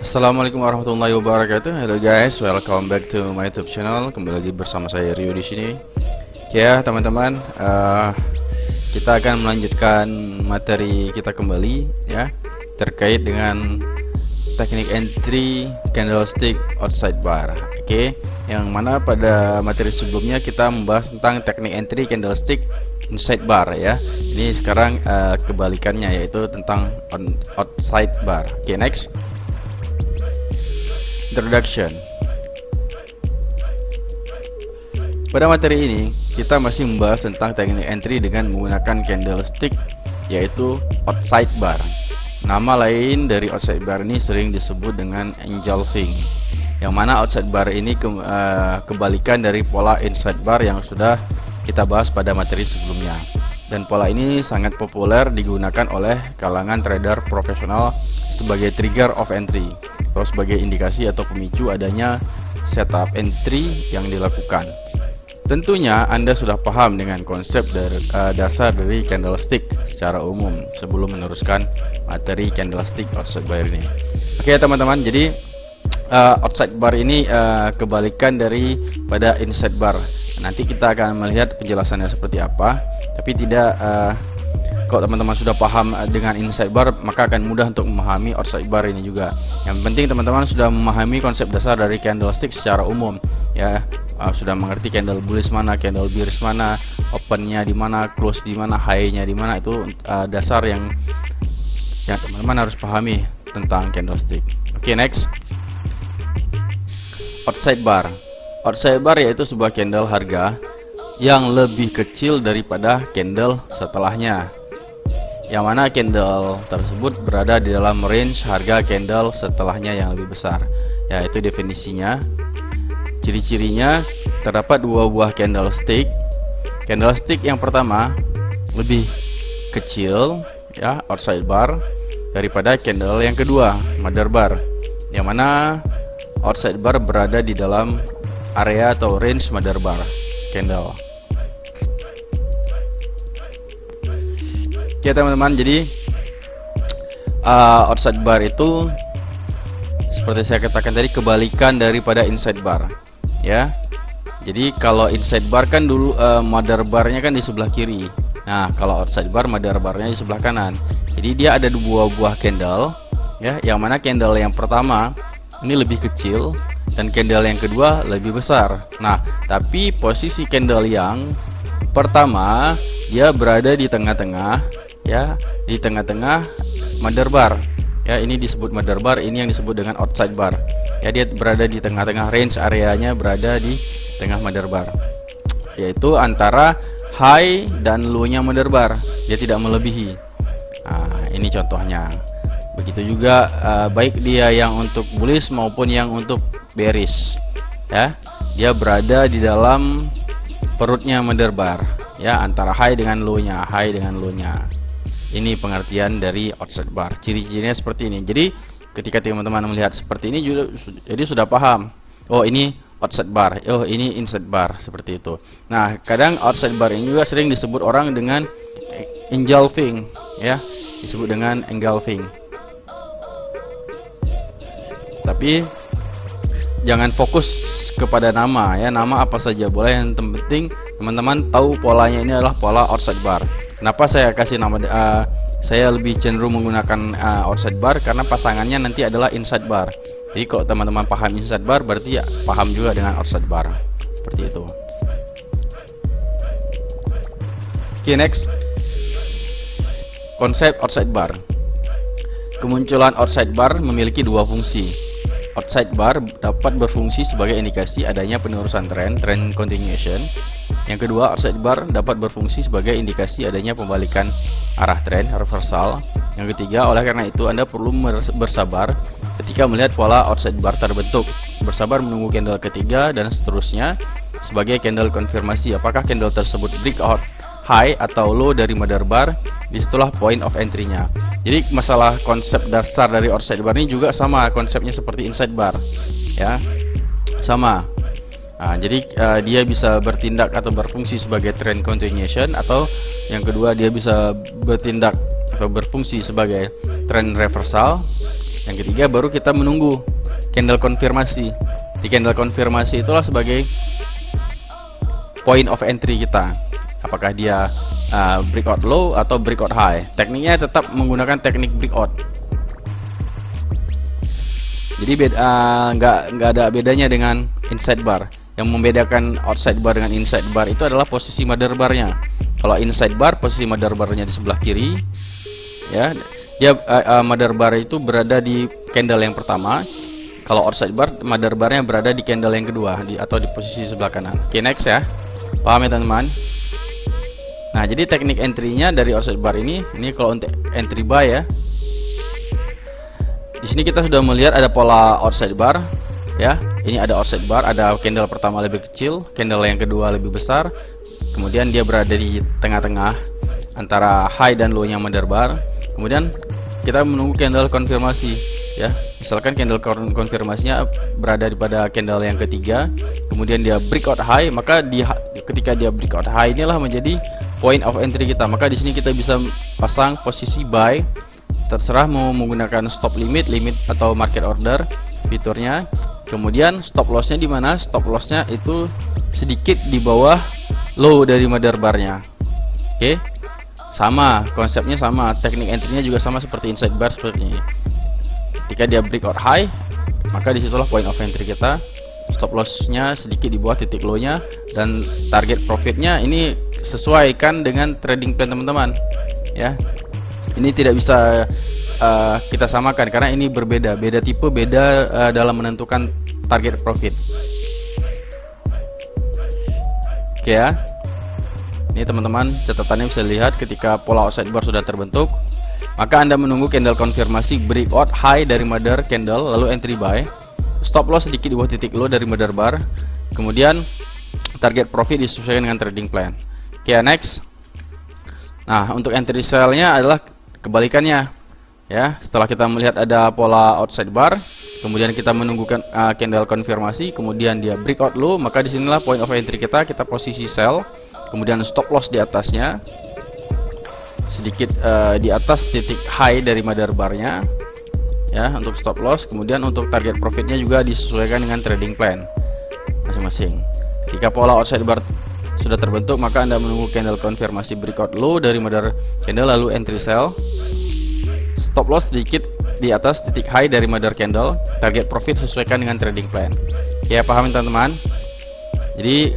Assalamualaikum warahmatullahi wabarakatuh. Hello guys, welcome back to my YouTube channel. Kembali lagi bersama saya Rio di sini. Oke ya teman-teman, kita akan melanjutkan materi kita kembali ya terkait dengan teknik entry candlestick outside bar. Oke, yang mana pada materi sebelumnya kita membahas tentang teknik entry candlestick inside bar ya. Ini sekarang kebalikannya, yaitu tentang outside bar. Oke, next. Introduction. Pada materi ini kita masih membahas tentang teknik entry dengan menggunakan candlestick, yaitu outside bar. Nama lain dari outside bar ini sering disebut dengan engulfing, yang mana outside bar ini kebalikan dari pola inside bar yang sudah kita bahas pada materi sebelumnya. Dan pola ini sangat populer digunakan oleh kalangan trader profesional sebagai trigger of entry, atau sebagai indikasi atau pemicu adanya setup entry yang dilakukan. Tentunya Anda sudah paham dengan konsep dasar dari candlestick secara umum sebelum meneruskan materi candlestick outside bar ini. Oke teman-teman, jadi outside bar ini kebalikan dari pada inside bar. Nanti kita akan melihat penjelasannya seperti apa, tapi tidak kalau teman-teman sudah paham dengan inside bar, maka akan mudah untuk memahami outside bar ini juga. Yang penting teman-teman sudah memahami konsep dasar dari candlestick secara umum ya, sudah mengerti candle bullish mana, candle bearish mana, opennya di mana, close di mana, high-nya di mana. Itu dasar yang teman-teman harus pahami tentang candlestick. Oke, next. Outside bar. Outside bar yaitu sebuah candle harga yang lebih kecil daripada candle setelahnya, yang mana candle tersebut berada di dalam range harga candle setelahnya yang lebih besar. Ya, itu definisinya. Ciri-cirinya terdapat dua buah candlestick. Candlestick yang pertama lebih kecil ya, outside bar, daripada candle yang kedua, mother bar, yang mana outside bar berada di dalam area atau range mother bar candle. Oke teman-teman, jadi outside bar itu seperti saya katakan tadi kebalikan daripada inside bar ya. Jadi kalau inside bar kan dulu mother barnya kan di sebelah kiri. Nah, kalau outside bar mother barnya di sebelah kanan. Jadi dia ada dua buah candle ya, yang mana candle yang pertama ini lebih kecil dan candle yang kedua lebih besar. Nah, tapi posisi candle yang pertama dia berada di tengah-tengah ya, di tengah-tengah mother bar. Ya, ini disebut mother bar, ini yang disebut dengan outside bar. Ya, dia berada di tengah-tengah, range areanya berada di tengah mother bar, yaitu antara high dan low-nya mother bar. Dia tidak melebihi. Nah, ini contohnya. Begitu juga baik dia yang untuk bullish maupun yang untuk bearish ya, dia berada di dalam perutnya mother bar ya, antara high dengan low-nya, high dengan low-nya. Ini pengertian dari outside bar. Ciri-cirinya seperti ini. Jadi ketika teman-teman melihat seperti ini jadi sudah paham, oh ini outside bar, oh ini inside bar, seperti itu. Nah, kadang outside bar ini juga sering disebut orang dengan engulfing ya, disebut dengan engulfing. Tapi jangan fokus kepada nama ya, nama apa saja boleh, yang penting teman-teman tahu polanya ini adalah pola outside bar. Kenapa saya kasih nama saya lebih cenderung menggunakan outside bar, karena pasangannya nanti adalah inside bar. Jadi kalau teman-teman paham inside bar, berarti ya paham juga dengan outside bar, seperti itu. Oke, next. Konsep outside bar. Kemunculan outside bar memiliki dua fungsi. Outside bar dapat berfungsi sebagai indikasi adanya penerusan trend continuation. Yang kedua, outside bar dapat berfungsi sebagai indikasi adanya pembalikan arah trend reversal. Yang ketiga, oleh karena itu Anda perlu bersabar ketika melihat pola outside bar terbentuk. Bersabar menunggu candle ketiga dan seterusnya sebagai candle konfirmasi apakah candle tersebut breakout high atau low dari mother bar. Disitulah point of entry-nya. Jadi masalah konsep dasar dari outside bar ini juga sama konsepnya seperti inside bar ya, sama. Nah, jadi dia bisa bertindak atau berfungsi sebagai trend continuation, atau yang kedua dia bisa bertindak atau berfungsi sebagai trend reversal. Yang ketiga baru kita menunggu candle konfirmasi. Di candle konfirmasi itulah sebagai point of entry kita. Apakah dia breakout low atau breakout high. Tekniknya tetap menggunakan teknik breakout. Jadi nggak ada bedanya dengan inside bar. Yang membedakan outside bar dengan inside bar itu adalah posisi mother barnya. Kalau inside bar, posisi mother barnya di sebelah kiri, ya. Dia mother bar itu berada di candle yang pertama. Kalau outside bar, mother barnya berada di candle yang kedua atau di posisi sebelah kanan. Oke, next ya. Paham ya teman-teman? Nah, jadi teknik entry-nya dari outside bar ini kalau untuk entry buy ya. Di sini kita sudah melihat ada pola outside bar ya. Ini ada outside bar, ada candle pertama lebih kecil, candle yang kedua lebih besar. Kemudian dia berada di tengah-tengah antara high dan low-nya mother bar. Kemudian kita menunggu candle konfirmasi ya. Misalkan candle konfirmasinya berada pada candle yang ketiga, kemudian dia breakout high, maka ketika dia breakout high inilah menjadi point of entry kita. Maka di sini kita bisa pasang posisi buy, terserah mau menggunakan stop limit atau market order fiturnya. Kemudian stop lossnya di mana? Stop lossnya itu sedikit di bawah low dari mother barnya. Oke. Sama, konsepnya sama, teknik entry-nya juga sama seperti inside bar seperti ini. Ketika dia breakout high, maka disitulah point of entry kita. Stop loss-nya sedikit di bawah titik low-nya, dan target profit-nya ini sesuaikan dengan trading plan teman-teman. Ya, ini tidak bisa kita samakan karena ini berbeda, beda tipe, beda dalam menentukan target profit. Oke ya. Ini teman-teman catatannya bisa lihat ketika pola outside bar sudah terbentuk, maka Anda menunggu candle konfirmasi breakout high dari mother candle, lalu entry buy. Stop loss sedikit di bawah titik low dari mother bar. Kemudian target profit disesuaikan dengan trading plan. Oke, next. Nah, untuk entry sell-nya adalah kebalikannya. Ya, setelah kita melihat ada pola outside bar, kemudian kita menunggu candle konfirmasi, kemudian dia breakout low, maka disinilah point of entry kita posisi sell. Kemudian stop loss di atasnya sedikit di atas titik high dari mother barnya ya, untuk stop loss. Kemudian untuk target profitnya juga disesuaikan dengan trading plan masing-masing. Ketika pola outside bar sudah terbentuk, maka Anda menunggu candle konfirmasi breakout low dari mother candle, lalu entry sell. Stop loss sedikit di atas titik high dari mother candle, target profit sesuaikan dengan trading plan. Ya, pahamin teman-teman. Jadi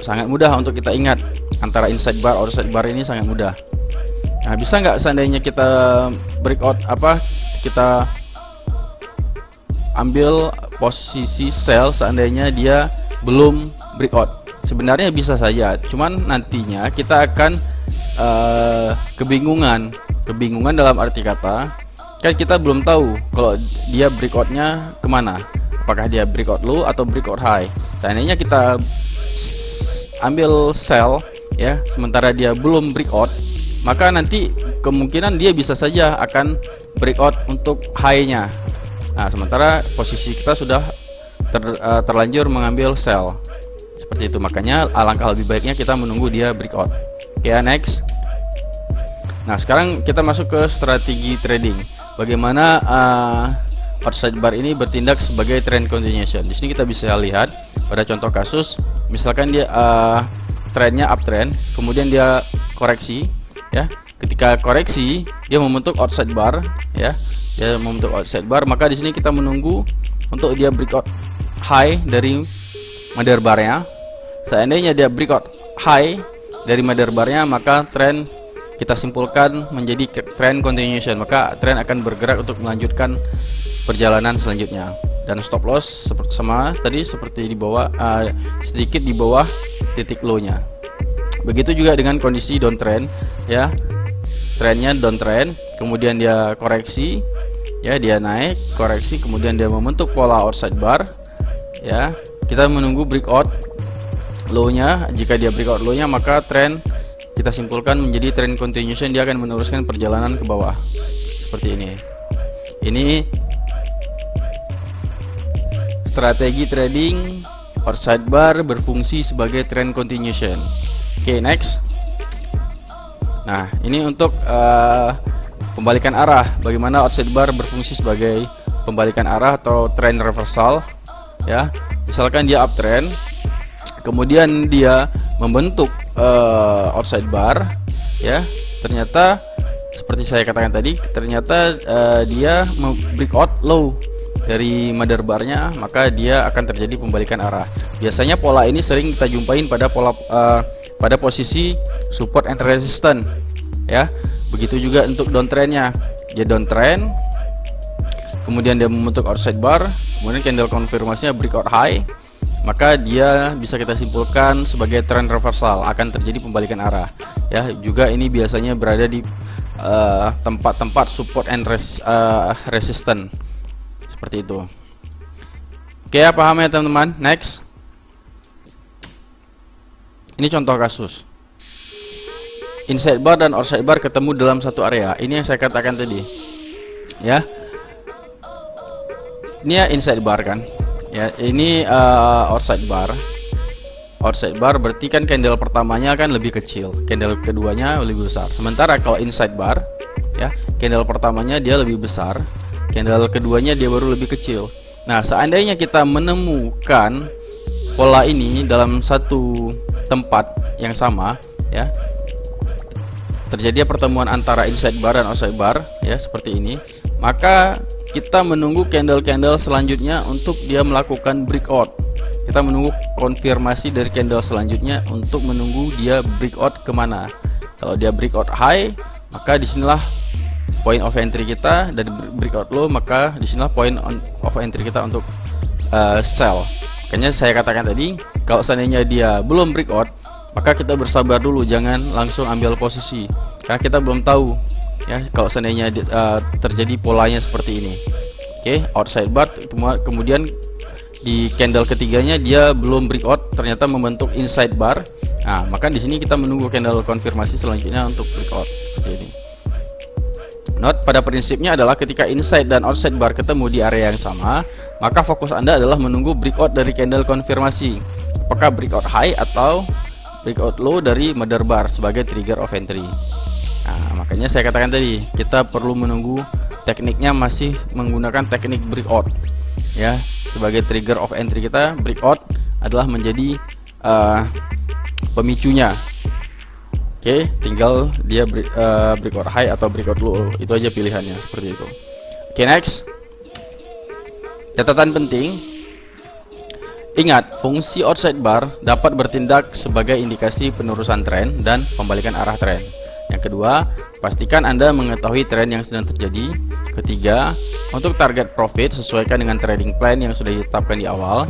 sangat mudah untuk kita ingat antara inside bar outside bar, ini sangat mudah. Nah, bisa nggak seandainya kita breakout kita ambil posisi sell seandainya dia belum breakout? Sebenarnya bisa saja, cuman nantinya kita akan kebingungan dalam arti kata, kan kita belum tahu kalau dia breakoutnya kemana, apakah dia breakout low atau breakout high. Seandainya kita ambil sell ya, sementara dia belum breakout, maka nanti kemungkinan dia bisa saja akan breakout untuk high-nya. Nah, sementara posisi kita sudah terlanjur mengambil sell. Seperti itu, makanya alangkah lebih baiknya kita menunggu dia breakout. Oke, next. Nah, sekarang kita masuk ke strategi trading. Bagaimana outside bar ini bertindak sebagai trend continuation. Di sini kita bisa lihat pada contoh kasus, misalkan dia trennya uptrend, kemudian dia koreksi ya. Ketika koreksi dia membentuk outside bar ya, dia membentuk outside bar, maka di sini kita menunggu untuk dia breakout high dari mother barnya. Seandainya dia breakout high dari mother barnya, maka trend kita simpulkan menjadi trend continuation, maka trend akan bergerak untuk melanjutkan perjalanan selanjutnya. Dan stop loss sama tadi, seperti di bawah sedikit di bawah titik low-nya. Begitu juga dengan kondisi downtrend ya. Trennya downtrend, kemudian dia koreksi ya, dia naik, koreksi, kemudian dia membentuk pola outside bar ya. Kita menunggu breakout low-nya. Jika dia breakout low-nya, maka trend kita simpulkan menjadi trend continuation, dia akan meneruskan perjalanan ke bawah seperti ini. Ini strategi trading outside bar berfungsi sebagai trend continuation. Oke, next. Nah, ini untuk pembalikan arah. Bagaimana outside bar berfungsi sebagai pembalikan arah atau trend reversal, ya. Misalkan dia uptrend, kemudian dia membentuk outside bar, ya. Ternyata seperti saya katakan tadi, ternyata dia breakout low dari mother barnya, maka dia akan terjadi pembalikan arah. Biasanya pola ini sering kita jumpain pada pada posisi support and resistance, ya. Begitu juga untuk downtrendnya, dia downtrend, kemudian dia membentuk outside bar, kemudian candle konfirmasinya breakout high, maka dia bisa kita simpulkan sebagai trend reversal, akan terjadi pembalikan arah, ya. Juga ini biasanya berada di tempat-tempat support and resistance seperti itu. Oke, ya, paham ya teman-teman? Next, ini contoh kasus inside bar dan outside bar ketemu dalam satu area. Ini yang saya katakan tadi, ya. Ini ya inside bar kan, ya. Ini outside bar. Outside bar berarti kan candle pertamanya kan lebih kecil, candle keduanya lebih besar. Sementara kalau inside bar, ya, candle pertamanya dia lebih besar, candle keduanya dia baru lebih kecil. Nah, seandainya kita menemukan pola ini dalam satu tempat yang sama, ya, terjadi pertemuan antara inside bar dan outside bar, ya, seperti ini, maka kita menunggu candle-candle selanjutnya untuk dia melakukan breakout. Kita menunggu konfirmasi dari candle selanjutnya untuk menunggu dia breakout kemana. Kalau dia breakout high, maka disinilah point of entry kita, dan breakout low, maka disinilah point of entry kita untuk sell. Makanya saya katakan tadi, kalau seandainya dia belum breakout, maka kita bersabar dulu, jangan langsung ambil posisi, karena kita belum tahu, ya, kalau seandainya terjadi polanya seperti ini. Oke, outside bar, kemudian di candle ketiganya dia belum breakout, ternyata membentuk inside bar. Nah, maka di sini kita menunggu candle konfirmasi selanjutnya untuk breakout seperti ini. Note pada prinsipnya adalah ketika inside dan outside bar ketemu di area yang sama, maka fokus Anda adalah menunggu breakout dari candle konfirmasi. Apakah breakout high atau breakout low dari mother bar sebagai trigger of entry. Nah, makanya saya katakan tadi, kita perlu menunggu, tekniknya masih menggunakan teknik breakout, ya. Sebagai trigger of entry kita, breakout adalah menjadi pemicunya. Oke, tinggal dia breakout high atau breakout low, itu aja pilihannya, seperti itu. Oke, next. Catatan penting, ingat, fungsi outside bar dapat bertindak sebagai indikasi penerusan tren dan pembalikan arah tren. Yang kedua, pastikan Anda mengetahui tren yang sedang terjadi. Ketiga, untuk target profit sesuaikan dengan trading plan yang sudah ditetapkan di awal.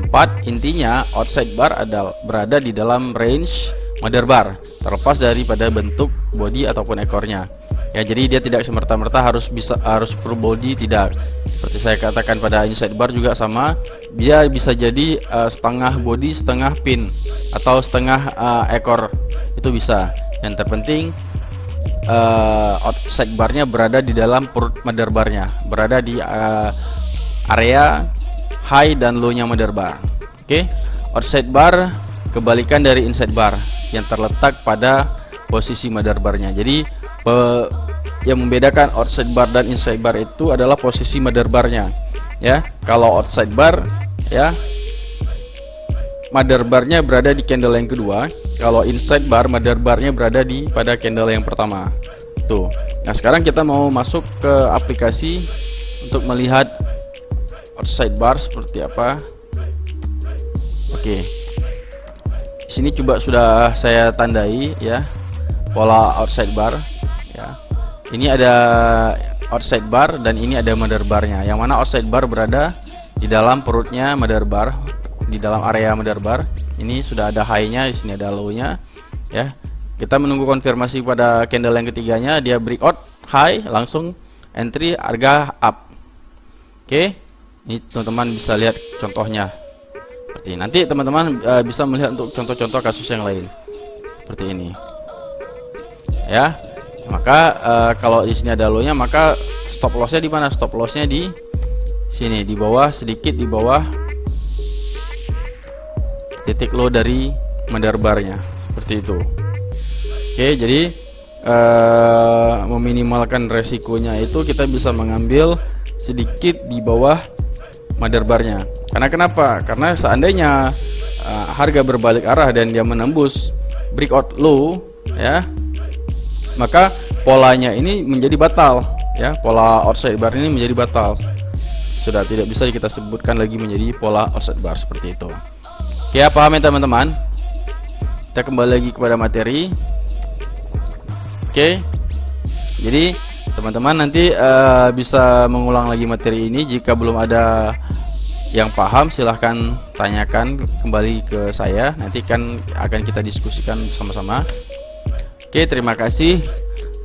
4, intinya outside bar berada di dalam range mother bar, terlepas daripada bentuk body ataupun ekornya. Ya, jadi dia tidak semerta-merta harus full body, tidak. Seperti saya katakan pada inside bar juga sama, dia bisa jadi setengah body, setengah pin, atau setengah ekor, itu bisa. Yang terpenting outside barnya berada di dalam perut mother barnya, berada di area high dan low nya mother bar. Oke, outside bar kebalikan dari inside bar yang terletak pada posisi mother barnya. Jadi yang membedakan outside bar dan inside bar itu adalah posisi mother barnya, ya. Kalau outside bar, ya, mother barnya berada di candle yang kedua. Kalau inside bar, mother barnya berada pada candle yang pertama. Tuh. Nah, sekarang kita mau masuk ke aplikasi untuk melihat outside bar seperti apa. Oke. Di sini coba sudah saya tandai, ya, pola outside bar, ya. Ini ada outside bar dan ini ada mother barnya. Yang mana outside bar berada di dalam perutnya mother bar, di dalam area mother bar. Ini sudah ada high-nya, di sini ada low-nya, ya. Kita menunggu konfirmasi pada candle yang ketiganya, dia breakout high, langsung entry harga up. Oke. Ini teman-teman bisa lihat contohnya. Seperti ini. Nanti teman-teman bisa melihat untuk contoh-contoh kasus yang lain. Seperti ini. Ya. Maka kalau di sini ada low-nya, maka stop loss-nya di mana? Stop loss-nya di sini, di bawah, sedikit di bawah titik low dari mother barnya, seperti itu. Oke, jadi meminimalkan resikonya itu kita bisa mengambil sedikit di bawah motherbarnya. Karena kenapa? Karena seandainya harga berbalik arah dan dia menembus breakout low, ya, maka polanya ini menjadi batal, ya, pola outside bar ini menjadi batal, sudah tidak bisa kita sebutkan lagi menjadi pola outside bar seperti itu. Oke, ya, paham ya teman-teman? Kita kembali lagi kepada materi. Oke, jadi teman-teman nanti bisa mengulang lagi materi ini. Jika belum ada yang paham, silahkan tanyakan kembali ke saya, nanti kan akan kita diskusikan bersama-sama. Oke, terima kasih,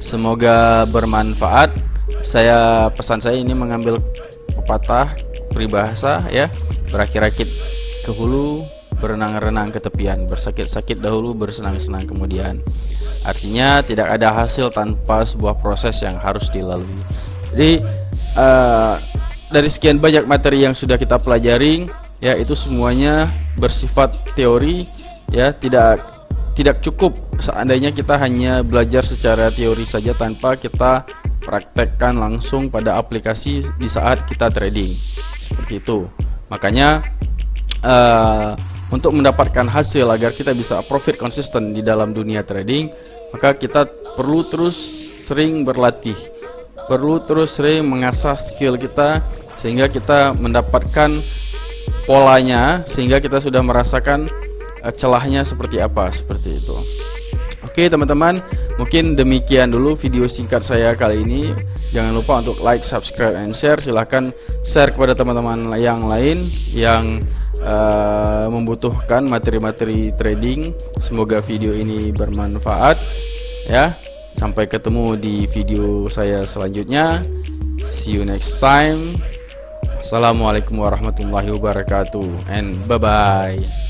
semoga bermanfaat. Pesan saya ini mengambil pepatah peribahasa, ya, berakit-rakit ke hulu, berenang-renang ke tepian, bersakit-sakit dahulu, bersenang-senang kemudian. Artinya tidak ada hasil tanpa sebuah proses yang harus dilalui. Jadi dari sekian banyak materi yang sudah kita pelajari, ya, itu semuanya bersifat teori, ya, tidak cukup seandainya kita hanya belajar secara teori saja tanpa kita praktekkan langsung pada aplikasi di saat kita trading. Seperti itu. Makanya untuk mendapatkan hasil agar kita bisa profit konsisten di dalam dunia trading, maka kita perlu terus sering berlatih, perlu terus sering mengasah skill kita sehingga kita mendapatkan polanya, sehingga kita sudah merasakan celahnya seperti apa, seperti itu. Oke teman-teman, mungkin demikian dulu video singkat saya kali ini. Jangan lupa untuk like, subscribe, and share. Silahkan share kepada teman-teman yang lain yang membutuhkan materi-materi trading. Semoga video ini bermanfaat, ya. Sampai ketemu di video saya selanjutnya. See you next time. Assalamualaikum warahmatullahi wabarakatuh, and bye bye.